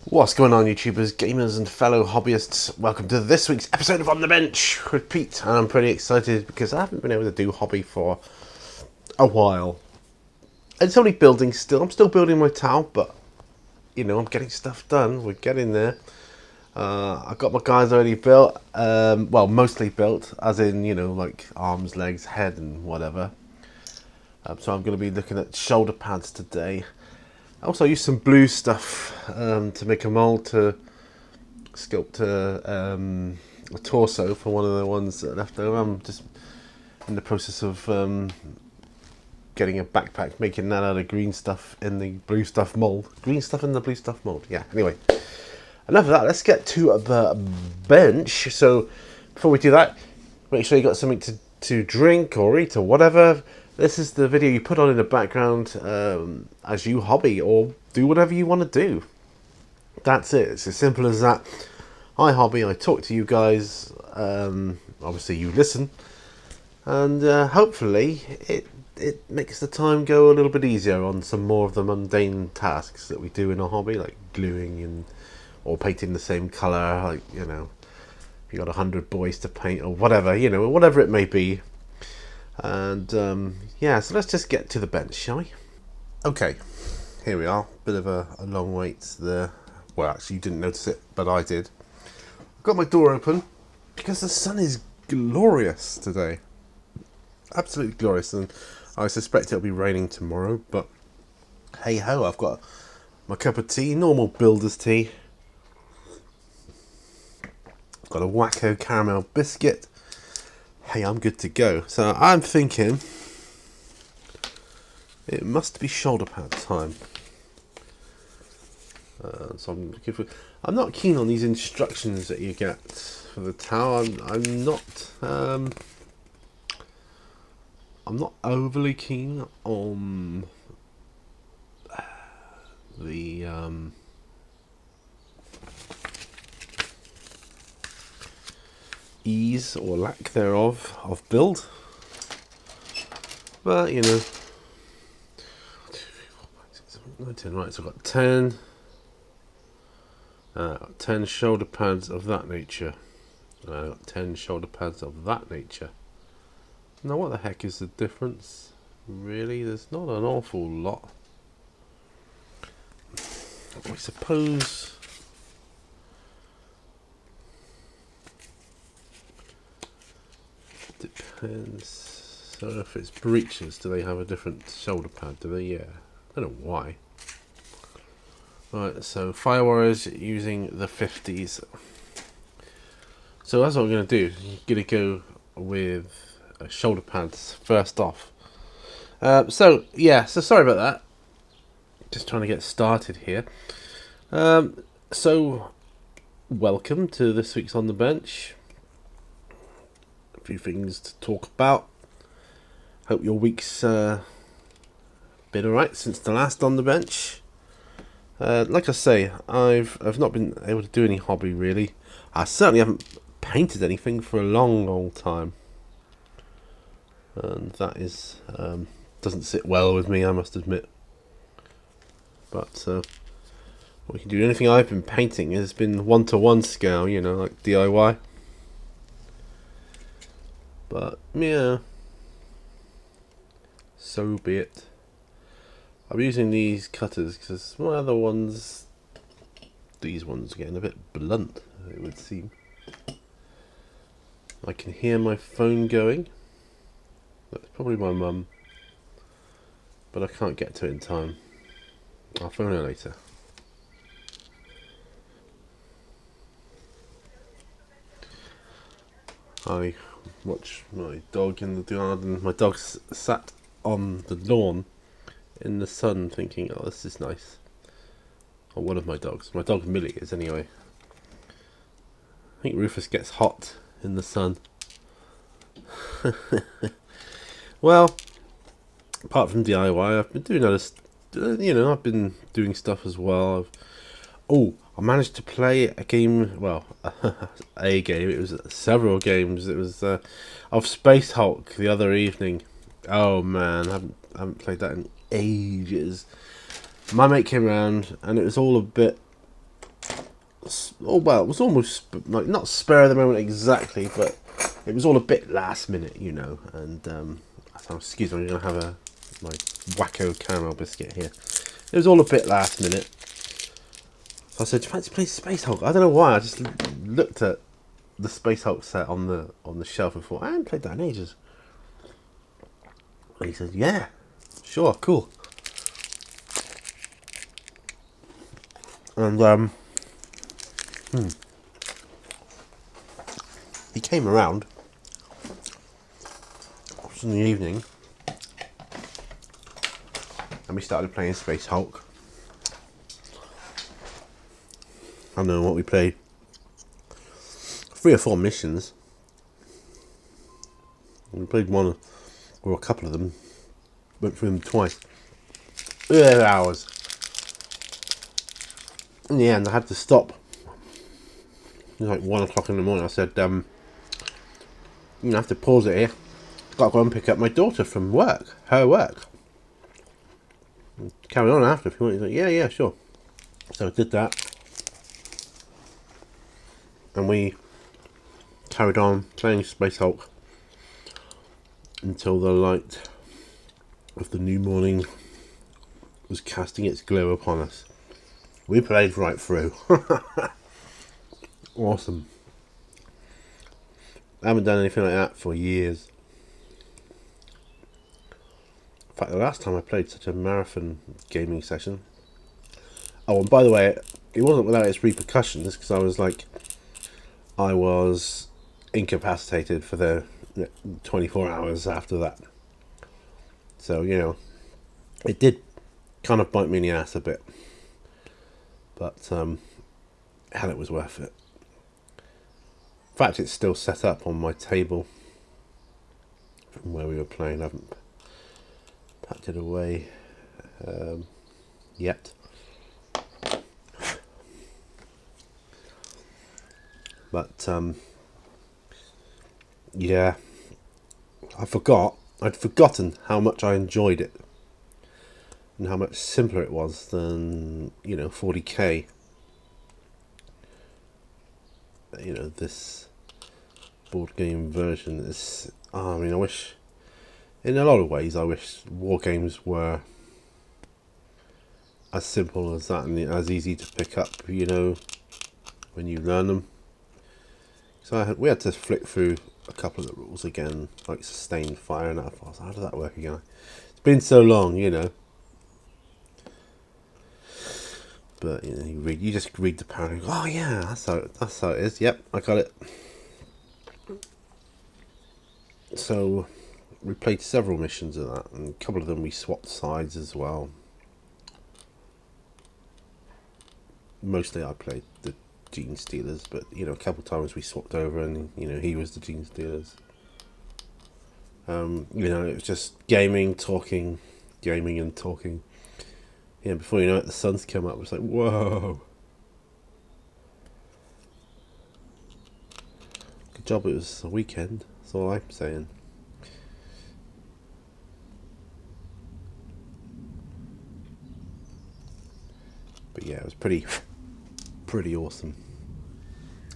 What's going on, YouTubers, gamers and fellow hobbyists? Welcome to this week's episode of On The Bench with Pete. And I'm pretty excited because I haven't been able to do hobby for a while. It's only building still. I'm still building my tower, but you know, I'm getting stuff done. We're getting there. I've got my guys already built. Well, mostly built, as in, you know, like arms, legs, head and whatever. So I'm going to be looking at shoulder pads today. I also used some blue stuff to make a mold to sculpt a torso for one of the ones that are left over. I'm just in the process of getting a backpack, making that out of green stuff in the blue stuff mold. Green stuff in the blue stuff mold. Yeah, anyway. Enough of that. Let's get to the bench. So before we do that, make sure you got something to drink or eat or whatever. This is the video you put on in the background as you hobby or do whatever you want to do. That's it. It's as simple as that. I hobby, I talk to you guys, obviously you listen, and hopefully it makes the time go a little bit easier on some more of the mundane tasks that we do in a hobby, like gluing and or painting the same colour, like, you know, if you got 100 boys to paint or whatever, you know, whatever it may be. And yeah, so let's just get to the bench, shall we? Okay, here we are. Bit of a long wait there. Well, actually you didn't notice it, but I did. I've got my door open because the sun is glorious today. Absolutely glorious, and I suspect it'll be raining tomorrow, but hey ho, I've got my cup of tea, normal builder's tea. I've got a Wacko caramel biscuit. Hey, I'm good to go. So I'm thinking it must be shoulder pad time. So I'm looking for. I'm not keen on these instructions that you get for the tower. I'm not overly keen on the ease or lack thereof of build, but you know, 19, right, so I've got 10 shoulder pads of that nature. I've got 10 shoulder pads of that nature. Now what the heck is the difference? Really, there's not an awful lot. I suppose depends. So if it's breeches, do they have a different shoulder pad? Do they? Yeah. I don't know why. Right, so Fire Warriors using the 50s. So that's what I'm going to do. I'm going to go with shoulder pads first off. So yeah, so sorry about that. Just trying to get started here. So welcome to this week's On The Bench. A few things to talk about. Hope your week's been alright since the last On The Bench. Like I say, I've not been able to do any hobby really. I certainly haven't painted anything for a long time, and that is doesn't sit well with me, I must admit. But we can do. Anything I've been painting has been 1-to-1 scale, you know, like DIY. But yeah, so be it. I'm using these cutters because my other ones, these ones are getting a bit blunt, it would seem. I can hear my phone going. That's probably my mum, but I can't get to it in time. I'll phone her later. I watch my dog in the garden. My dog's sat on the lawn in the sun thinking, oh, this is nice. Or one of my dogs. My dog Millie is anyway. I think Rufus gets hot in the sun. Well, apart from DIY, I've been doing other, you know, I've been doing stuff as well. I managed to play a game, well, a game, it was several games. It was of Space Hulk the other evening. Oh man, I haven't played that in ages. My mate came around and it was all a bit Oh well, it was almost like not spur of the moment exactly, but it was all a bit last minute, you know. And I thought, excuse me, I'm gonna have my wacko caramel biscuit here. It was all a bit last minute. So I said, "Do you fancy playing Space Hulk?" I don't know why. I just looked at the Space Hulk set on the shelf and thought, I haven't played that in ages. And he said, "Yeah, sure, cool." And he came around. It was in the evening, and we started playing Space Hulk. I don't know what we played. 3 or 4 missions. We played one or a couple of them. Went through them twice. Hours. In the end, I had to stop. It was like 1 o'clock in the morning. I said, "You have to pause it here. Got to go and pick up my daughter from work, her work. Carry on after if you want." He's like, "Yeah, sure." So I did that, and we carried on playing Space Hulk until the light of the new morning was casting its glow upon us. We played right through. Awesome. I haven't done anything like that for years. In fact, the last time I played such a marathon gaming session. Oh, and by the way, it wasn't without its repercussions, because I was incapacitated for the 24 hours after that. So, you know, it did kind of bite me in the ass a bit. But, hell, it was worth it. In fact, it's still set up on my table from where we were playing. I haven't packed it away yet. But yeah, I'd forgotten how much I enjoyed it and how much simpler it was than, 40k. This board game version is. I wish, in a lot of ways, I wish war games were as simple as that and as easy to pick up. When you learn them. So we had to flick through a couple of the rules again, like sustained fire and that. I was like, how does that work again? It's been so long, But you just read the paragraph. Oh yeah, that's how it is. Yep, I got it. So we played several missions of that, and a couple of them we swapped sides as well. Mostly I played the Gene Stealers, but a couple of times we swapped over, and he was the Gene Stealers. It was just gaming, talking, gaming and talking. Yeah, before you know it, the sun's come up. It's like, whoa. Good job it was a weekend. That's all I'm saying. But yeah, it was pretty awesome.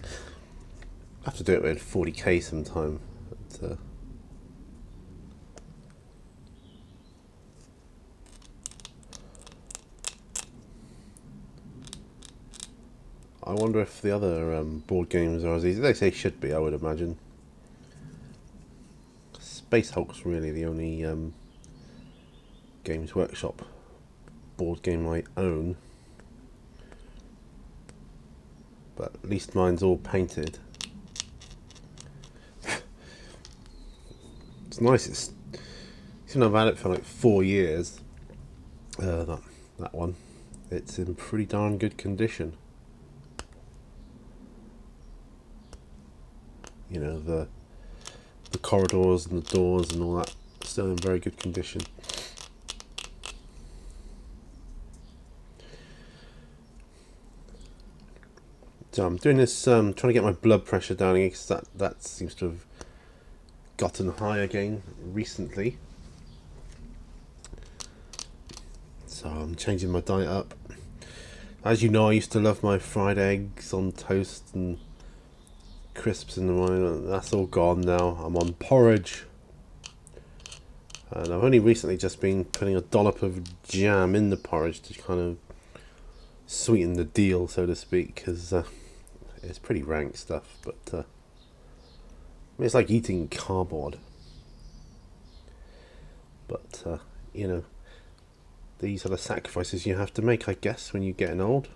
I have to do it with 40k sometime. But, I wonder if the other board games are as easy. They say should be, I would imagine. Space Hulk's really the only Games Workshop board game I own. But at least mine's all painted. It's nice. Even though I've had it for like 4 years, that one, it's in pretty darn good condition. The corridors and the doors and all that still in very good condition. So I'm doing this, trying to get my blood pressure down again, because that seems to have gotten high again recently. So I'm changing my diet up. As you know, I used to love my fried eggs on toast and crisps in the morning. That's all gone now. I'm on porridge. And I've only recently just been putting a dollop of jam in the porridge to kind of sweeten the deal, so to speak, because it's pretty rank stuff. But I mean, it's like eating cardboard. But, you know, these are the sacrifices you have to make, I guess, when you're getting old.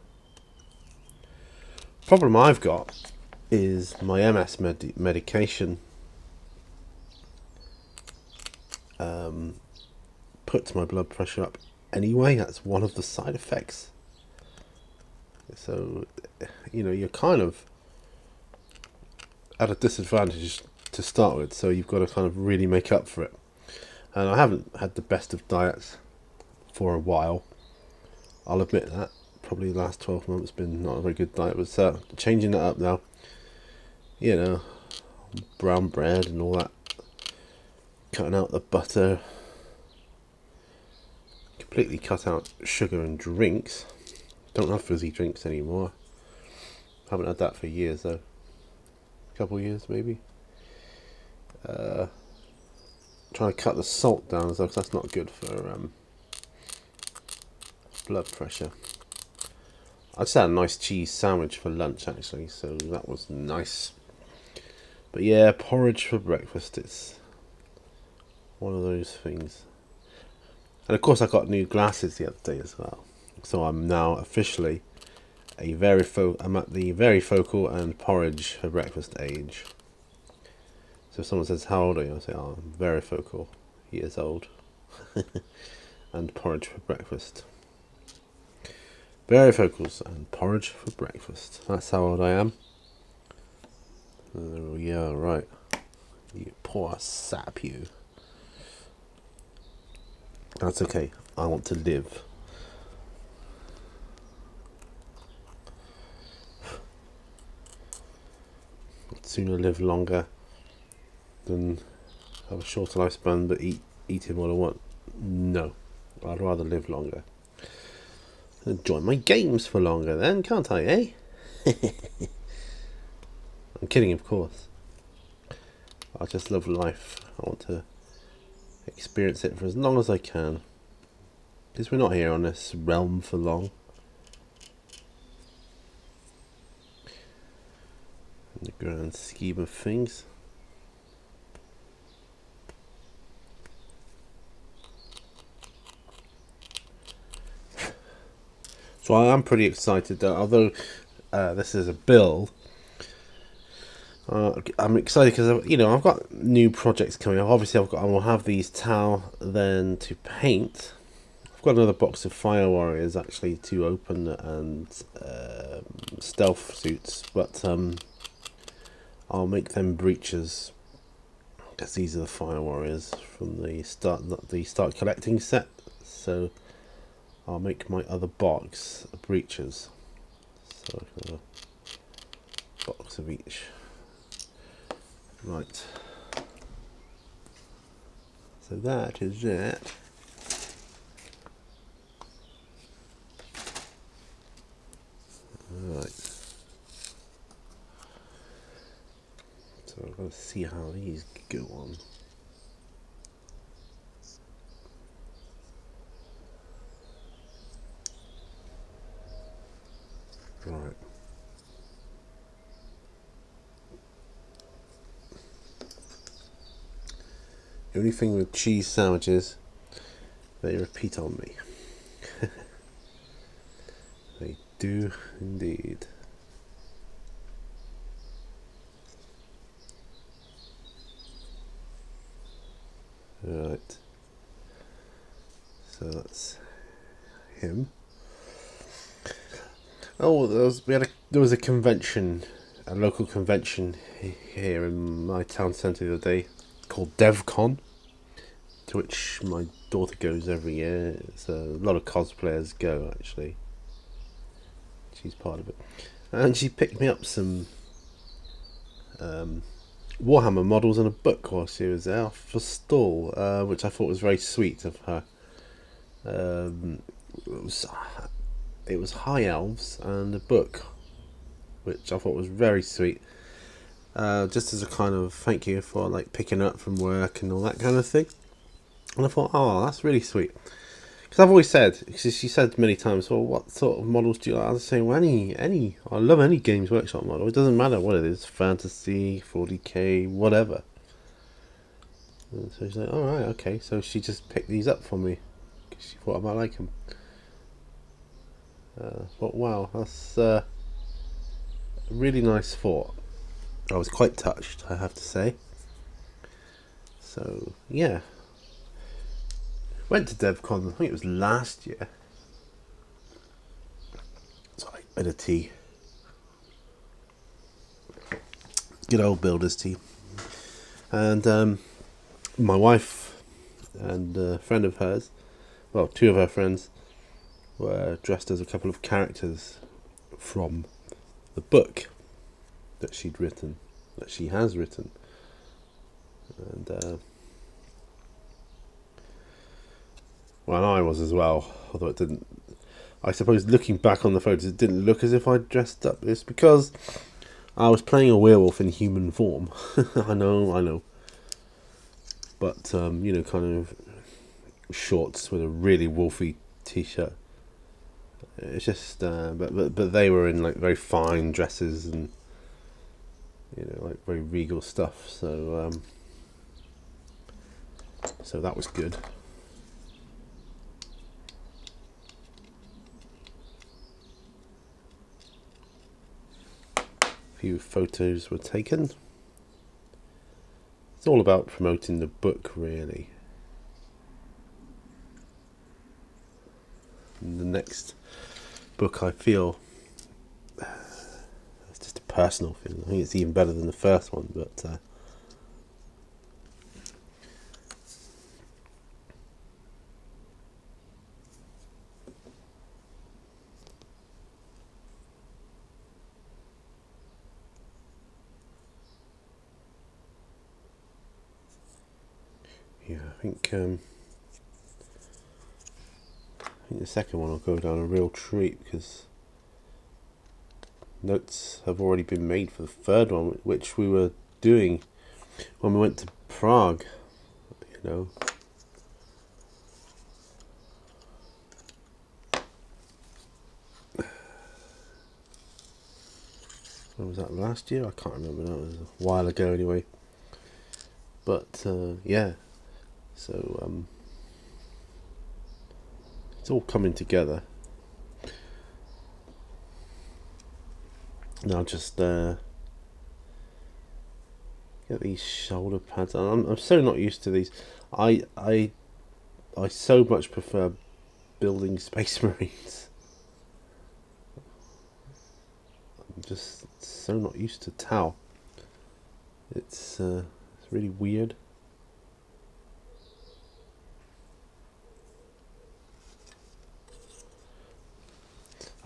Problem I've got is my MS medication puts my blood pressure up anyway. That's one of the side effects. So, you know, you're kind of at a disadvantage to start with, so you've got to kind of really make up for it. And I haven't had the best of diets for a while, I'll admit that. Probably the last 12 months been not a very good diet, but changing that up now. You know, brown bread and all that, cutting out the butter, completely cut out sugar and drinks. Don't have fizzy drinks anymore. Haven't had that for years though. A couple of years maybe. Trying to cut the salt down as well, because that's not good for blood pressure. I just had a nice cheese sandwich for lunch actually, so that was nice. But yeah, porridge for breakfast, it's one of those things. And of course I got new glasses the other day as well. So I'm now officially I'm at the very focal and porridge for breakfast age. So if someone says, how old are you? I say, oh, I'm very focal, years old. And porridge for breakfast. Very focals and porridge for breakfast. That's how old I am. Oh yeah, right. You poor sap, you. That's okay. I want to live. I'd sooner live longer than have a shorter lifespan but eating what I want. No. I'd rather live longer. Enjoy my games for longer then, can't I, eh? I'm kidding, of course. I just love life. I want to experience it for as long as I can. Because we're not here on this realm for long. In the grand scheme of things. So I am pretty excited that although this is a build, I'm excited because you know I've got new projects coming up. Obviously, I will have these towel then to paint. I've got another box of Fire Warriors actually to open and stealth suits, but I'll make them breaches because these are the Fire Warriors from the start collecting set. So I'll make my other box breaches. So a box of each. Right. So that is that. Right. So I've got to see how these go on. Right. The only thing with cheese sandwiches, they repeat on me. They do indeed. Right. So that's him. Oh, there was a convention, a local convention here in my town centre the other day called DevCon, to which my daughter goes every year. It's a lot of cosplayers go actually. She's part of it, and she picked me up some Warhammer models and a book while she was there for stall, which I thought was very sweet of her. it was high elves and a book, which I thought was very sweet. Just as a kind of thank you for like picking up from work and all that kind of thing. And I thought, oh, that's really sweet. Because I've always said, because she said many times, well, what sort of models do you like? I was saying, well, any. I love any Games Workshop model. It doesn't matter what it is, fantasy, 40k, whatever. And so she's like, all right, okay. So she just picked these up for me because she thought I might like them. But wow, that's a really nice thought. I was quite touched, I have to say. So yeah, went to DevCon. I think it was last year. Sorry, bit of tea. Good old builder's tea. And my wife and a friend of hers, well, two of her friends, were dressed as a couple of characters from the book that she'd written, that she has written. And well, and I was as well, although it didn't. I suppose looking back on the photos, it didn't look as if I'd dressed up. It's because I was playing a werewolf in human form. I know. But, you know, kind of shorts with a really wolfy t-shirt. It's just, but they were in like very fine dresses and, you know, like very regal stuff. So that was good. A few photos were taken. It's all about promoting the book, really. And the next book, I feel, it's just a personal feeling. I think it's even better than the first one, but yeah, I think the second one will go down a real treat because notes have already been made for the third one, which we were doing when we went to Prague, you know. When was that, last year? I can't remember, that was a while ago anyway. But yeah, so it's all coming together. Now just get these shoulder pads on. I'm so not used to these. I so much prefer building Space Marines. I'm just so not used to Tau. It's really weird.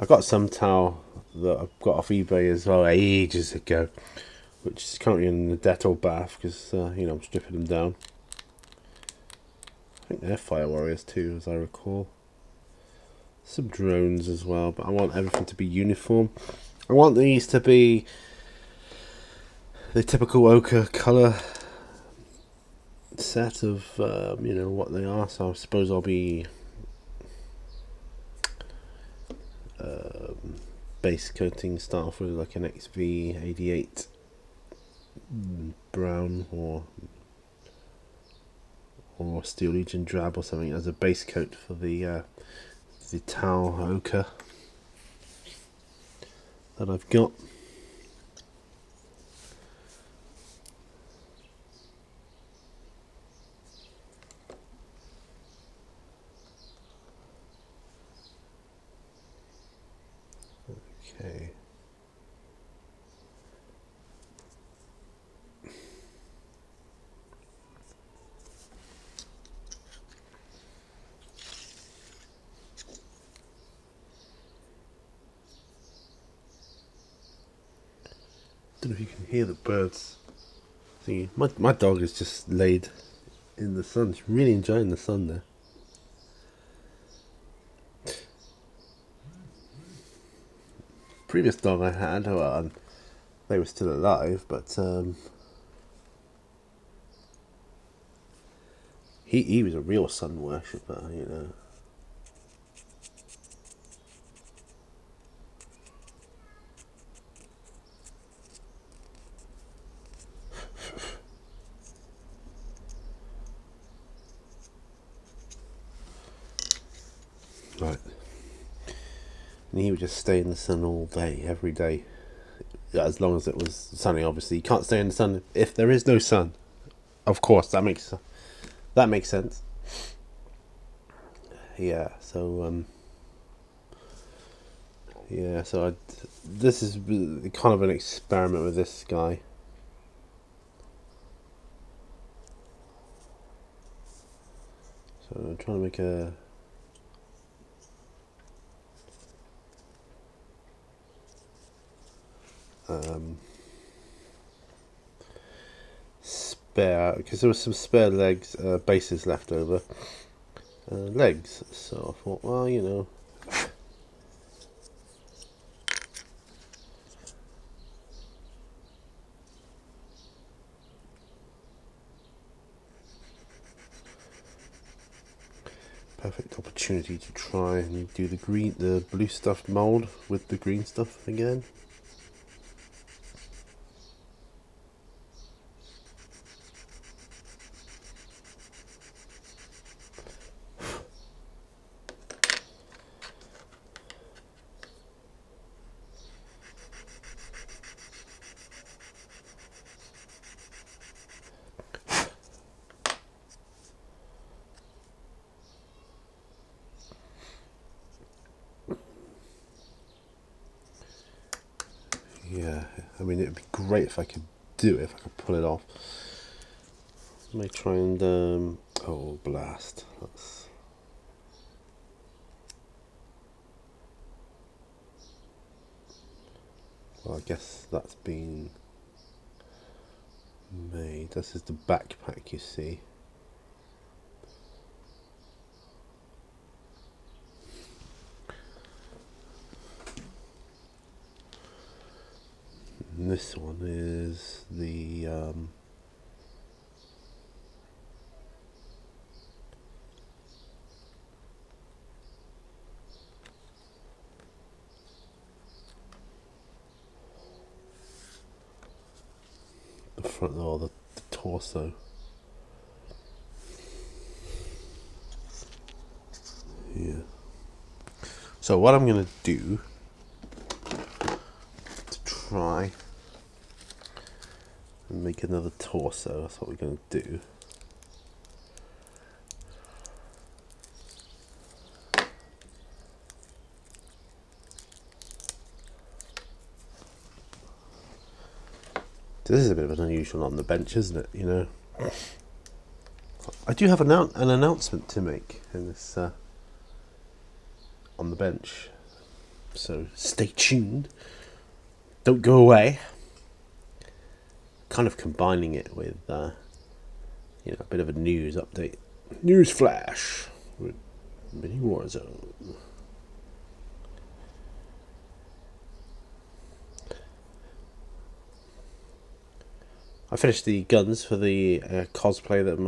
I got some Tau that I've got off eBay as well ages ago, which is currently in the Dettol bath because you know, I'm stripping them down. I think they're Fire Warriors too, as I recall. Some drones as well, but I want everything to be uniform. I want these to be the typical ochre colour set of you know, what they are. So I suppose I'll be base coating, start off with like an XV88 brown or Steel Legion drab or something as a base coat for the Tau ochre that I've got. Okay. Don't know if you can hear the birds singing. My dog is just laid in the sun. She's really enjoying the sun there. previous dog I had, well, they were still alive, but he was a real sun worshipper, you know. Right. And he would just stay in the sun all day, every day, as long as it was sunny. Obviously, you can't stay in the sun if there is no sun. Of course, that makes sense. Yeah. So yeah. So this is kind of an experiment with this guy. So I'm trying to make a. Spare, because there was some spare legs, bases left over, legs. So I thought, well, you know, perfect opportunity to try and do the blue stuff mold with the green stuff again. Yeah, I mean, it'd be great if I could do it, if I could pull it off. Let me try and, oh, blast. Well, I guess that's been made. This is the backpack, you see. And this one is the front, or the torso. Yeah. So what I'm gonna do to try and make another torso, that's what we're gonna do. This is a bit of an unusual on the bench, isn't it? You know, I do have an announcement to make in this on the bench, so stay tuned. Don't go away. Kind of combining it with you know, a bit of a news update, news flash with mini Warzone. I finished the guns for the cosplay that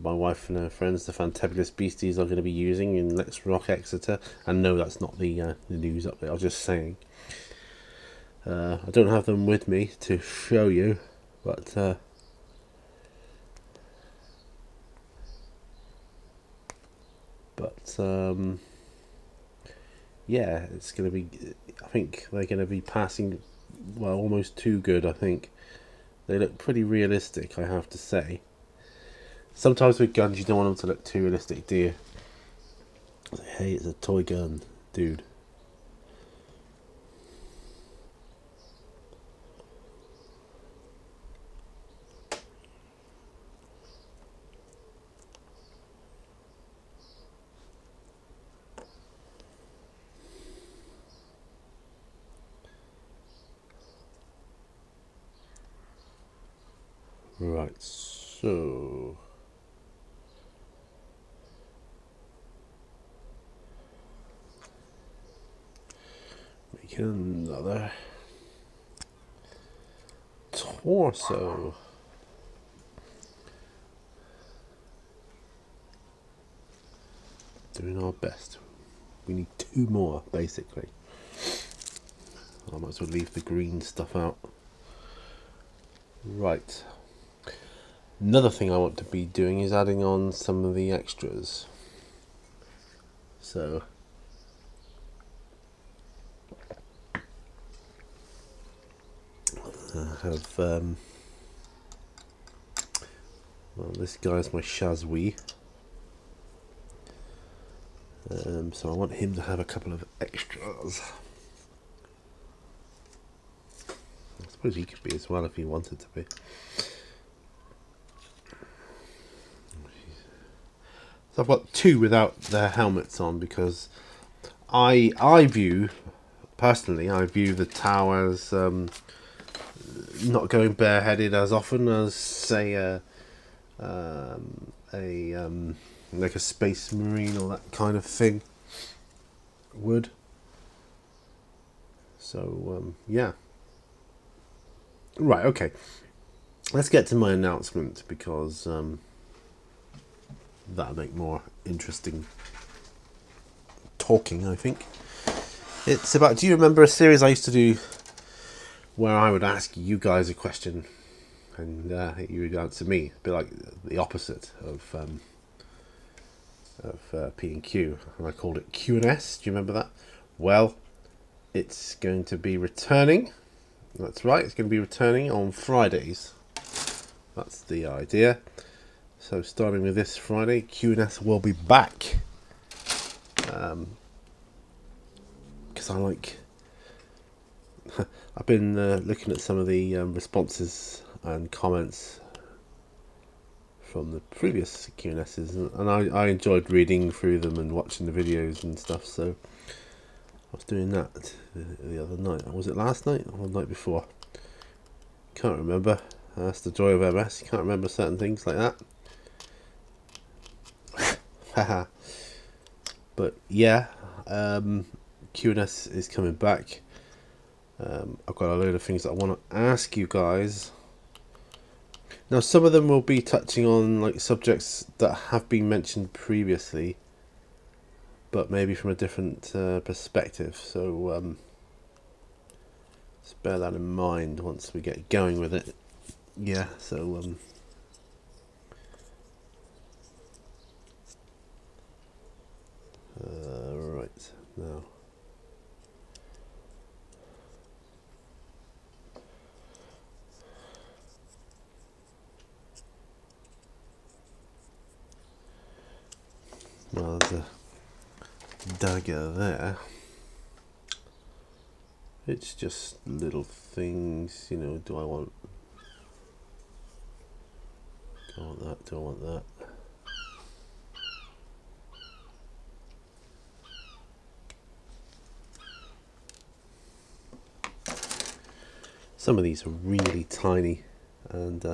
my wife and her friends, the Fantabulous Beasties, are going to be using in Let's Rock Exeter. And no, that's not the news update. I was just saying. I don't have them with me to show you, but yeah, it's going to be. I think they're going to be passing. Well, almost too good, I think. They look pretty realistic, I have to say. Sometimes with guns, you don't want them to look too realistic, do you? Hey, it's a toy gun, dude. Right, so making another torso. Doing our best. We need 2 more, basically. I might as well leave the green stuff out. Right. Another thing I want to be doing is adding on some of the extras. So I have well, this guy's my Shazwee. So I want him to have a couple of extras. I suppose he could be as well if he wanted to be. So I've got 2 without their helmets on because I view, personally, I view the Tau as not going bareheaded as often as, say, like a Space Marine or that kind of thing would. So yeah. Right, okay. Let's get to my announcement because that'll make more interesting talking, I think. It's about, do you remember a series I used to do where I would ask you guys a question and you would answer me? A bit like the opposite of P and Q, and I called it Q and S. Do you remember that? Well, it's going to be returning. That's right, it's going to be returning on Fridays. That's the idea. So starting with this Friday, Q and S will be back. Because I like... I've been looking at some of the responses and comments from the previous Q&S's, and I enjoyed reading through them and watching the videos and stuff, so I was doing that the other night. Was it last night or the night before? Can't remember. That's the joy of MS. You can't remember certain things like that. Haha. But yeah, Q&S is coming back. I've got a load of things that I want to ask you guys. Now, some of them will be touching on like subjects that have been mentioned previously, but maybe from a different perspective. So just bear that in mind once we get going with it. Yeah. So right now. Well, there's a dagger there. It's just little things, you know. Do I want that? Do I want that? Some of these are really tiny, and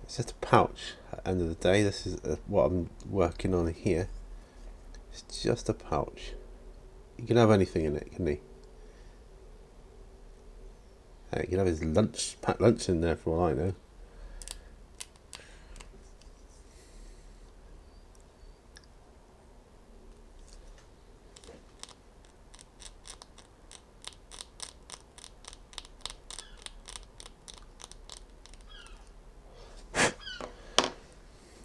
it's just a pouch. At the end of the day, this is what I'm working on here. It's just a pouch. You can have anything in it, can you? Hey, you can have his lunch, packed lunch in there for all I know.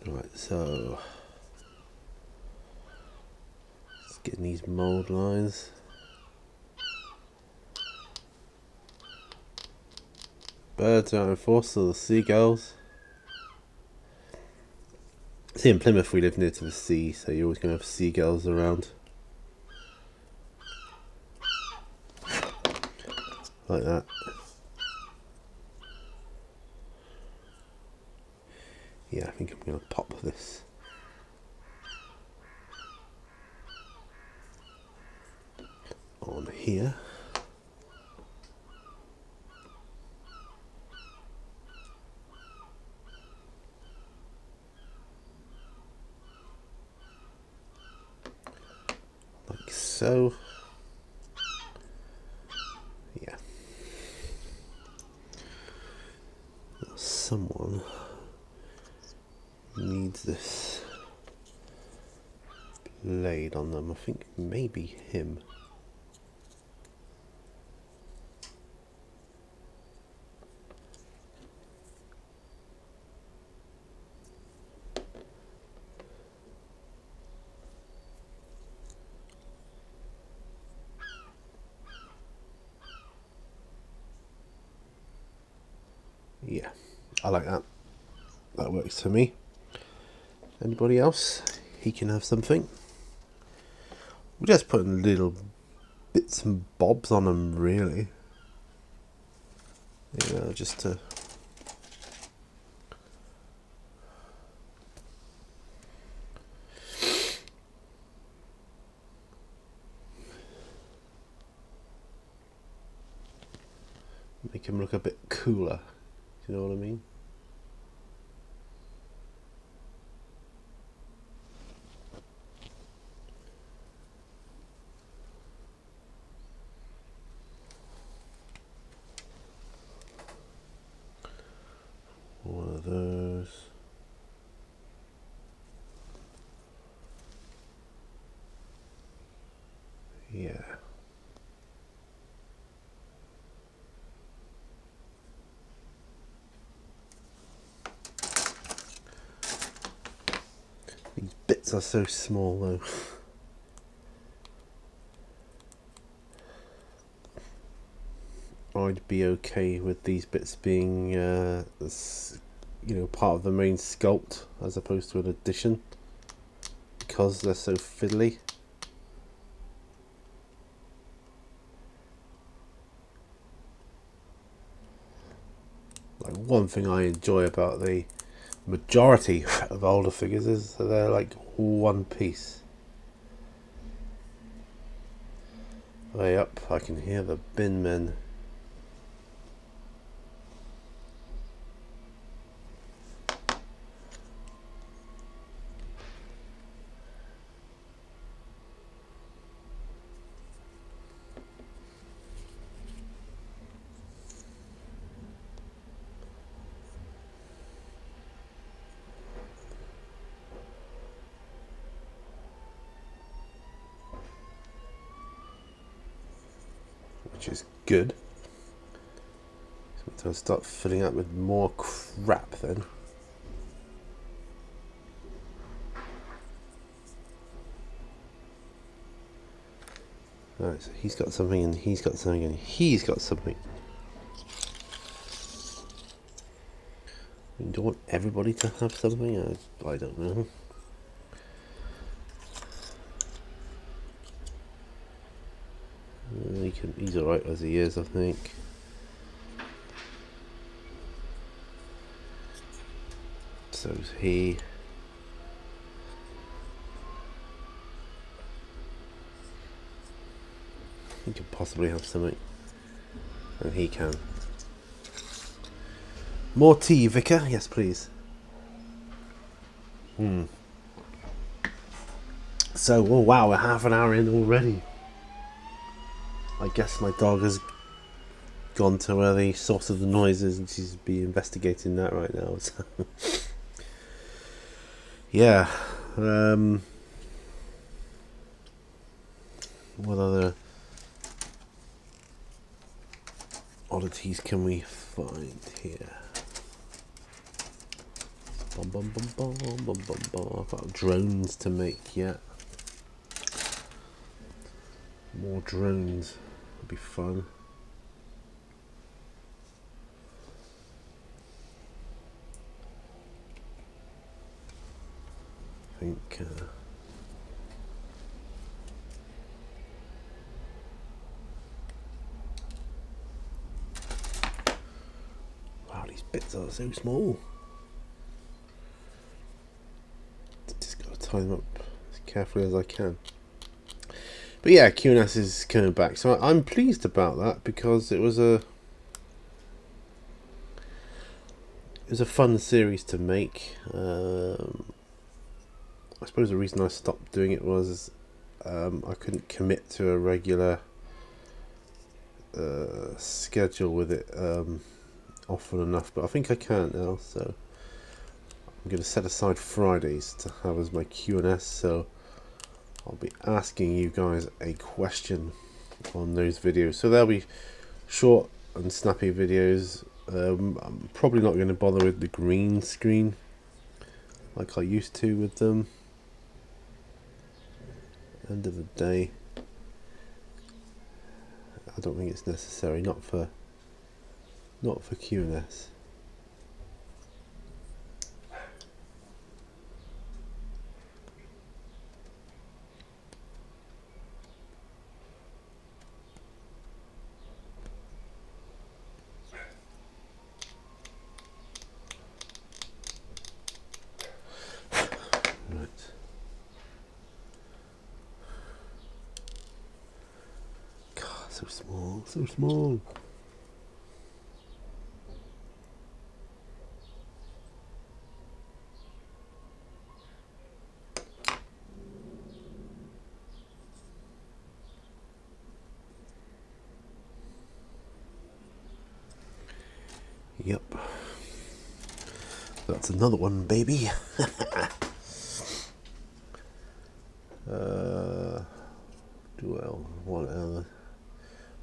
Right, so let's get in these mould lines. Birds are enforced, so the seagulls. See, in Plymouth we live near to the sea, so you're always going to have seagulls around. Like that. Yeah, I think I'm going to pop this. On here. so. Yeah. Someone needs this blade on them. I think maybe him. Yeah, I like that. That works for me. Anybody else? He can have something. We're just putting little bits and bobs on them, really. You know, just to make him look a bit cooler. You know what I mean? One of those. Yeah. These bits are so small though. I'd be okay with these bits being, you know, part of the main sculpt as opposed to an addition, because they're so fiddly. Like, one thing I enjoy about the majority of older figures is that they're like one piece. Way up, I can hear the bin men. Which is good. So I'll start filling up with more crap then. Alright, so he's got something and he's got something and he's got something. I mean, do you want everybody to have something? I don't know. He's alright as he is, I think. So's he. He could possibly have something. And he can. More tea, Vicar? Yes, please. So, oh wow, we're half an hour in already. I guess my dog has gone to where the source of the noise is and she's be investigating that right now. So. Yeah. What other oddities can we find here? Bum, bum, bum, bum, bum, bum, bum. I've got drones to make yet. More drones would be fun. I think wow, these bits are so small. Just got to tie them up as carefully as I can. But yeah, QNAS is coming back, so I'm pleased about that because it was a fun series to make. I suppose the reason I stopped doing it was I couldn't commit to a regular schedule with it often enough, but I think I can now, so I'm going to set aside Fridays to have as my Q&S, so I'll be asking you guys a question on those videos. So they'll be short and snappy videos. I'm probably not going to bother with the green screen like I used to with them. End of the day, I don't think it's necessary, not for Q&S. Right. God, so small, so small. Yep. That's another one, baby.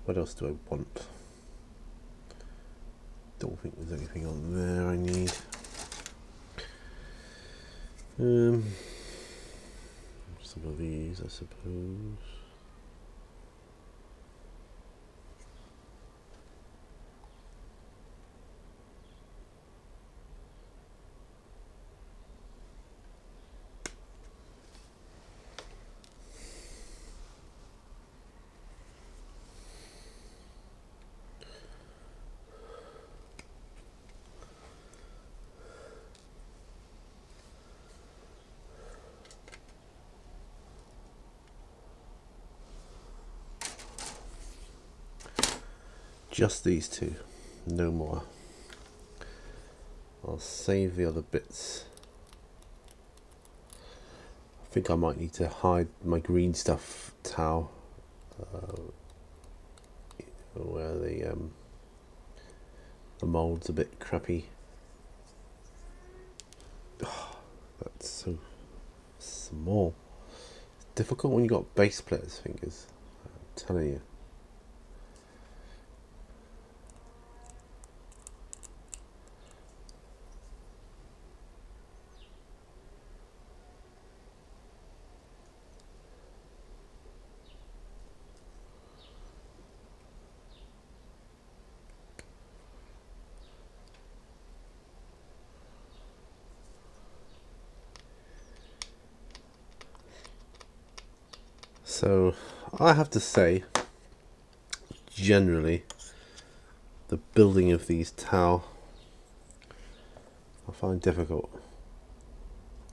What else do I want? Don't think there's anything on there I need. Some of these, I suppose. Just these two, no more. I'll save the other bits. I think I might need to hide my green stuff towel where the mould's a bit crappy. Oh, that's so small. It's difficult when you got bass players' fingers, I'm telling you. So I have to say, generally, the building of these towel I find difficult.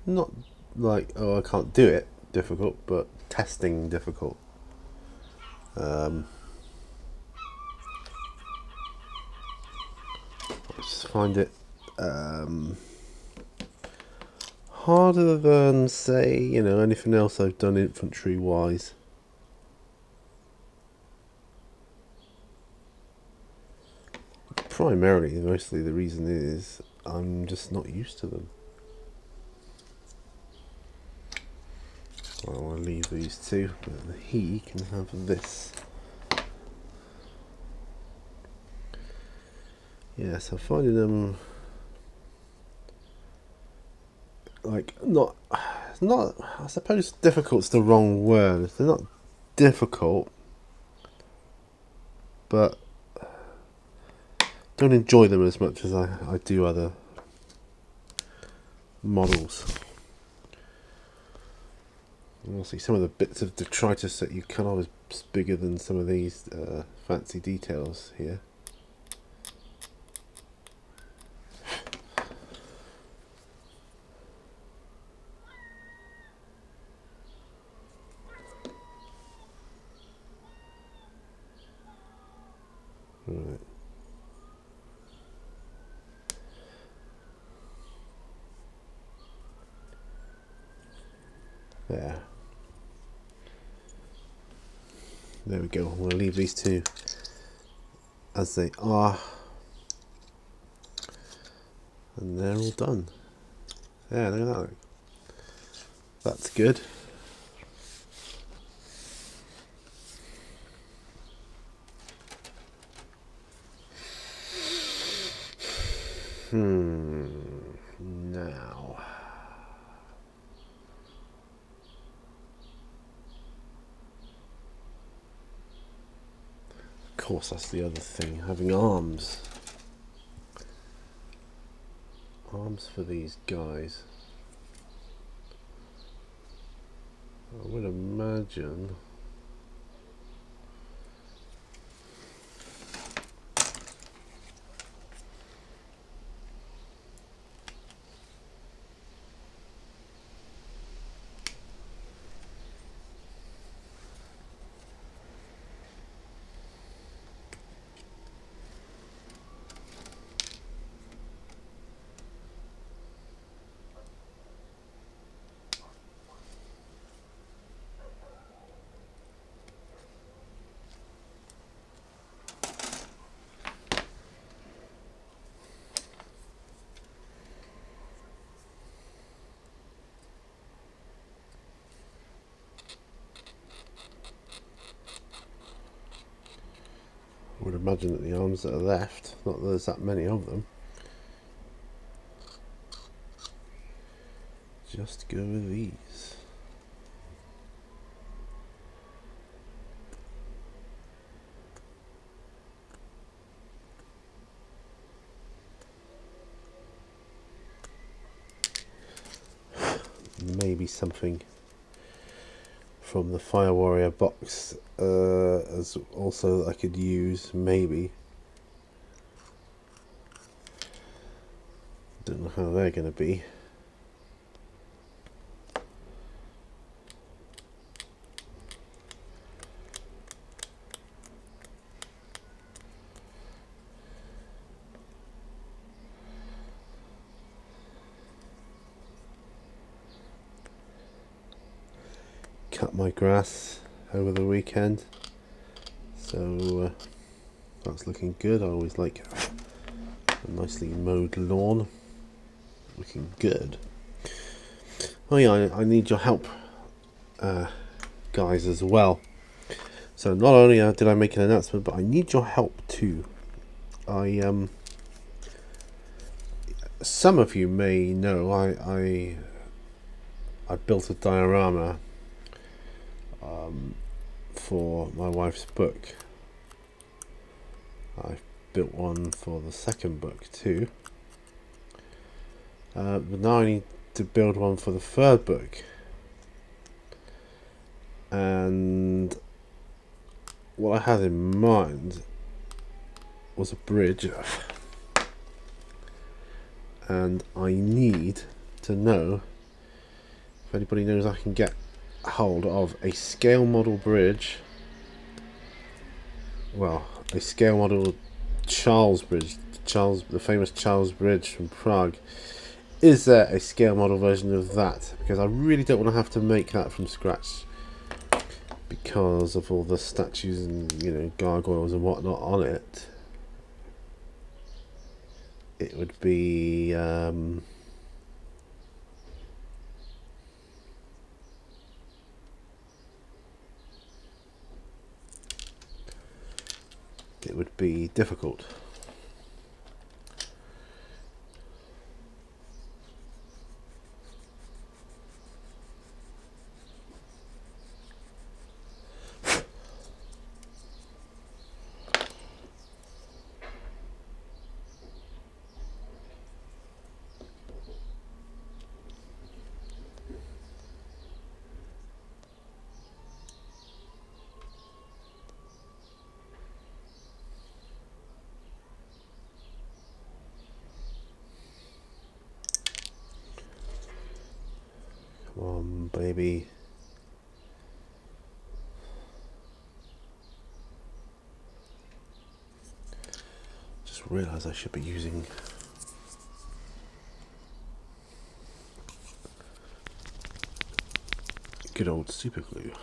Not like, oh, I can't do it difficult, but testing difficult. I just find it harder than, say, anything else I've done infantry wise. Primarily, mostly the reason is I'm just not used to them. I want to leave these two, but he can have this. Yeah, so finding them like not, I suppose difficult's the wrong word. They're not difficult, but don't enjoy them as much as I do other models. And you'll see some of the bits of detritus that you cut off is bigger than some of these fancy details here. Right. There. There we go. I'm going to leave these two as they are, and they're all done. Yeah, look at that. That's good. Now, of course, that's the other thing, having arms. Arms for these guys. I would imagine that the arms that are left, not that there's that many of them, just go with these. Maybe something from the Fire Warrior box as also that I could use, maybe. Don't know how they're going to be. Cut my grass over the weekend, so that's looking good. I always like a nicely mowed lawn, looking good. Oh yeah, I need your help, guys, as well. So not only did I make an announcement, but I need your help too. Some of you may know I built a diorama for my wife's book. I built one for the second book too, but now I need to build one for the third book. And what I had in mind was a bridge, and I need to know if anybody knows I can get hold of a scale model bridge. Well, a scale model Charles Bridge, the famous Charles Bridge from Prague. Is there a scale model version of that? Because I really don't want to have to make that from scratch, because of all the statues and, you know, gargoyles and whatnot on it. It would be difficult. Come on, baby. Just realised I should be using good old super glue.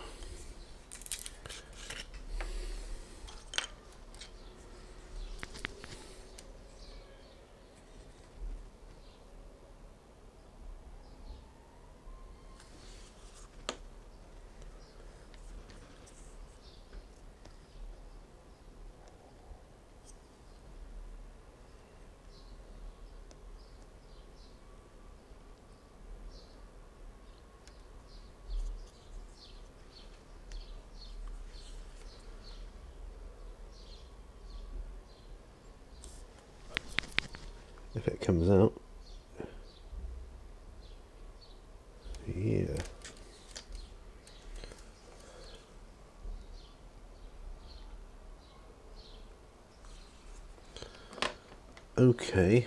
if it comes out. Yeah. Okay.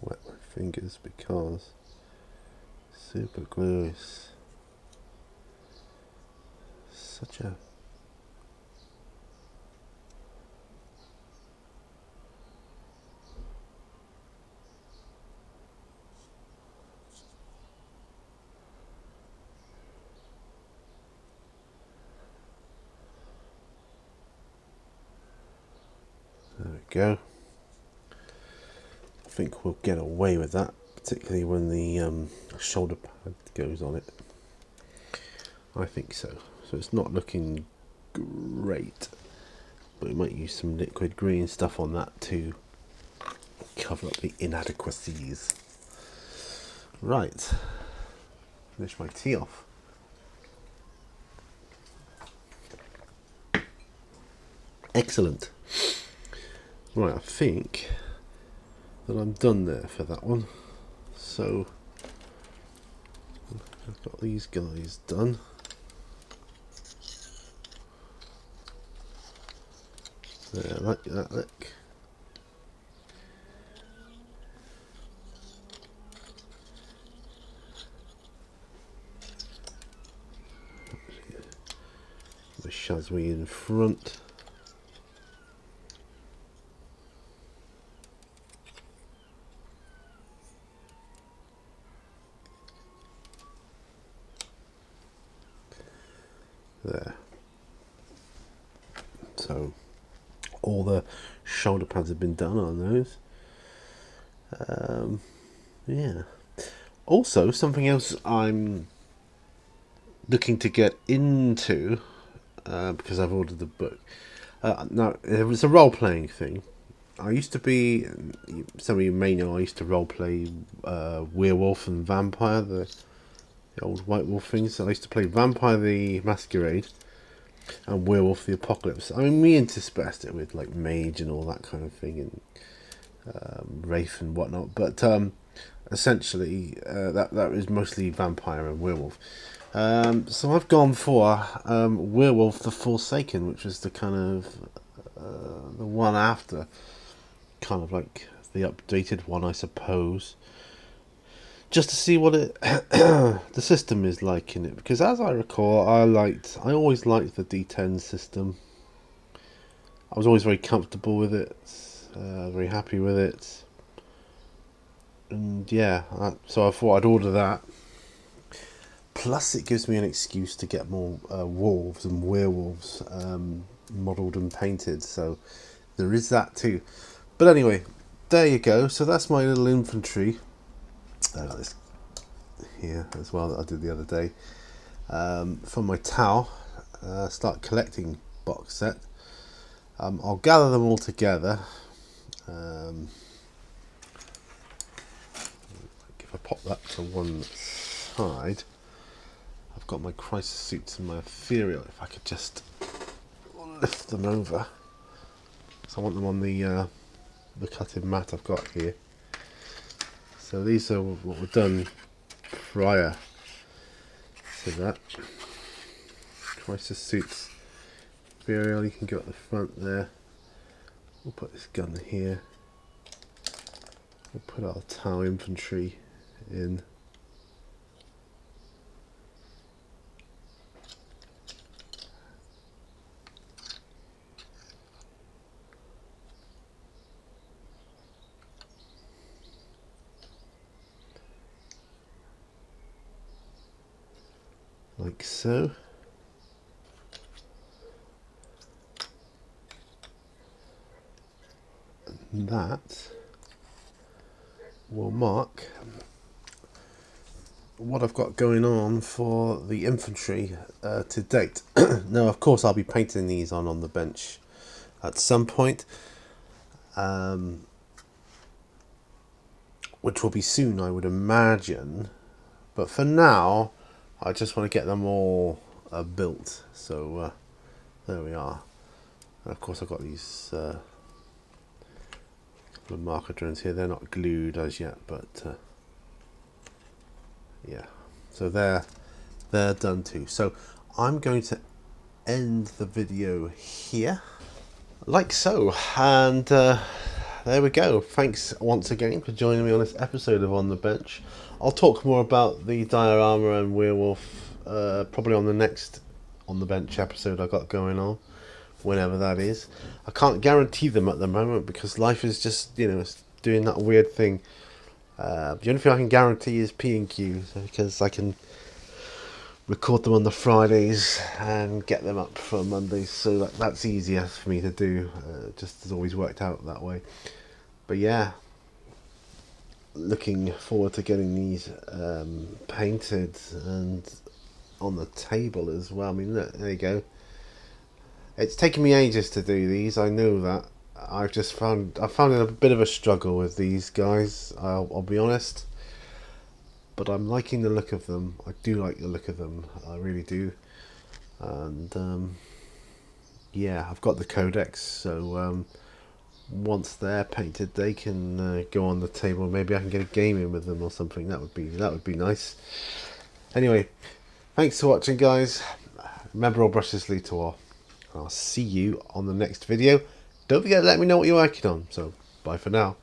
Wet my fingers because super glue is such a there we go. I think we'll get away with that, particularly when the shoulder pad goes on it. I think so. So it's not looking great, but we might use some liquid green stuff on that to cover up the inadequacies. Right, finish my tea off. Excellent. Right, I think that I'm done there for that one. So I've got these guys done. There, like that, look. The Shazwi in front. There. So all the shoulder pads have been done on those. Yeah. Also, something else I'm looking to get into, because I've ordered the book. Now, it was a role-playing thing. I used to be, some of you may know, I used to role-play Werewolf and Vampire, the old White Wolf things. So I used to play Vampire the Masquerade and Werewolf the Apocalypse. I mean, me interspersed it with like Mage and all that kind of thing, and Wraith and whatnot. But essentially, that was mostly Vampire and Werewolf. So I've gone for Werewolf the Forsaken, which was the kind of the one after, kind of like the updated one, I suppose. Just to see what it the system is like in it, because as I recall, I always liked the D10 system. I was always very comfortable with it, very happy with it, and yeah, so I thought I'd order that. Plus, it gives me an excuse to get more wolves and werewolves modelled and painted, so there is that too. But anyway, there you go. So that's my little infantry. I got this here as well that I did the other day. From my Tau start collecting box set. I'll gather them all together. If I pop that to one side, I've got my crisis suits and my ethereal. If I could just lift them over, so I want them on the cutting mat I've got here. So these are what were done prior to that. Crisis suits, ethereal. You can go at the front there. We'll put this gun here. We'll put our Tau infantry in. Like so. And that will mark what I've got going on for the infantry to date. Now, of course, I'll be painting these on the bench at some point. which will be soon, I would imagine. But for now, I just want to get them all built. So there we are. And of course, I've got these couple of marker drones here. They're not glued as yet, but yeah. So they're done too. So I'm going to end the video here, like so, and there we go. Thanks once again for joining me on this episode of On the Bench. I'll talk more about the diorama and werewolf probably on the next On the Bench episode I got going on, whenever that is. I can't guarantee them at the moment because life is just, it's doing that weird thing. The only thing I can guarantee is P&Q, because I can record them on the Fridays and get them up for Mondays, so that's easier for me to do. Just has always worked out that way. But yeah, looking forward to getting these painted and on the table as well. I mean, look, there you go. It's taken me ages to do these, I know that. I found it a bit of a struggle with these guys, I'll be honest. But I'm liking the look of them. I do like the look of them. I really do. And yeah, I've got the codex, so once they're painted, they can go on the table. Maybe I can get a game in with them or something. That would be nice. Anyway, thanks for watching, guys. Remember, all brushes lead to all. I'll see you on the next video. Don't forget to let me know what you're working on. So bye for now.